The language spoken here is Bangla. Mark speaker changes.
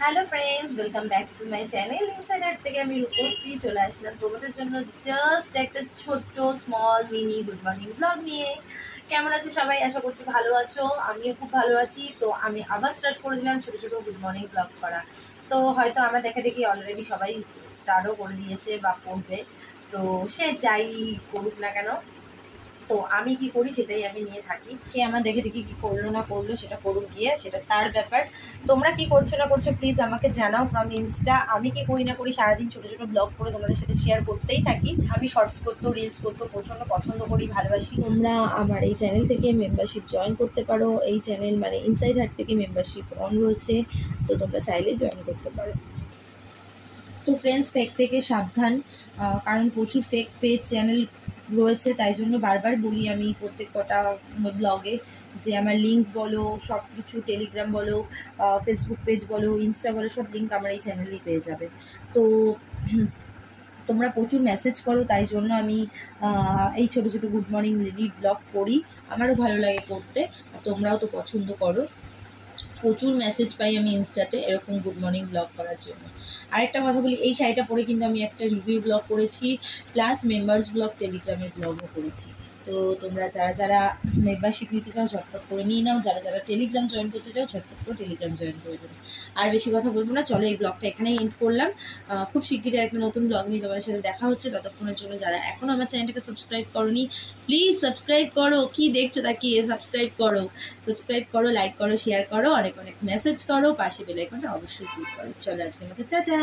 Speaker 1: Hello friends, welcome back to my channel. Inside art থেকে আমি রূপশ্রী চলে আসলাম তোমাদের জন্য জাস্ট একটা ছোট্ট small mini good morning blog নিয়ে। কেমন আছে সবাই? আশা করছি ভালো আছো, আমিও খুব ভালো আছি। তো আমি আবার স্টার্ট করে দিলাম ছোটো ছোটো গুড মর্নিং ব্লগ করা। তো হয়তো আমার দেখা দেখি অলরেডি সবাই স্টার্টও করে দিয়েছে বা করবে। তো সে যাই করুক না কেন, তো আমি কি করি সেটাই আমি নিয়ে থাকি। কে আমার দেখে দেখি কি করলো না করলো সেটা করুক গিয়ে, সেটা তার ব্যাপার। তোমরা কি করছো না করছো প্লিজ আমাকে জানাও ফ্রম ইনস্টা। আমি কি করি না করি সারাদিন ছোটো ছোটো ব্লগ করে তোমাদের সাথে শেয়ার করতেই থাকি। আমি শর্টস করতেও রিলস করতেও প্রচণ্ড পছন্দ করি, ভালোবাসি। তোমরা আমার এই চ্যানেল থেকে মেম্বারশিপ জয়েন করতে পারো। এই চ্যানেল মানে ইনসাইড হার্ট থেকে মেম্বারশিপ অন রয়েছে, তো তোমরা চাইলেই জয়েন করতে পারো। তো ফ্রেন্ডস, ফেক থেকে সাবধান, কারণ প্রচুর ফেক পেজ চ্যানেল রয়েছে। তাই জন্য বারবার বলি আমি প্রত্যেক কটা ব্লগে যে আমার লিঙ্ক বলো, সব কিছু, টেলিগ্রাম বলো, ফেসবুক পেজ বলো, ইনস্টা বলো, সব লিঙ্ক আমার এই চ্যানেলেই পেয়ে যাবে। তো তোমরা প্রচুর মেসেজ করো, তাই জন্য আমি এই ছোটো ছোটো গুড মর্নিং লিলি ব্লগ করি। আমারও ভালো লাগে করতে, আর তোমরাও তো পছন্দ করো। প্রচুর মেসেজ পাই আমি ইনস্টাতে এরকম গুড মর্নিং ব্লগ করার জন্য। আরেকটা কথা বলি, এই শাড়িটা পরে কিন্তু আমি একটা রিভিউ ব্লগ করেছি, প্লাস মেম্বার্স ব্লগ টেলিগ্রামের ব্লগও করেছি। তো তোমরা যারা যারা মেম্বারশিপ নিতে চাও ঝটপট করে নিয়ে নাও, যারা যারা টেলিগ্রাম জয়েন করতে চাও ঝটপট করে টেলিগ্রাম জয়েন করে দেবো। আর বেশি কথা বলবো না, চলো এই ব্লগটা এখানেই এন্ড করলাম। খুব শিগগিরই একটা নতুন ব্লগ নিয়ে তোমাদের সাথে দেখা হচ্ছে। ততক্ষণের জন্য যারা এখনও আমার চ্যানেলটাকে সাবস্ক্রাইব করোনি, প্লিজ সাবস্ক্রাইব করো। কি দেখছো তাকিয়ে? সাবস্ক্রাইব করো, লাইক করো, শেয়ার করো, অনেক অনেক মেসেজ করো, পাশে বেল আইকনটা অবশ্যই ক্লিক করো। চলো আজকের মতো টাটা।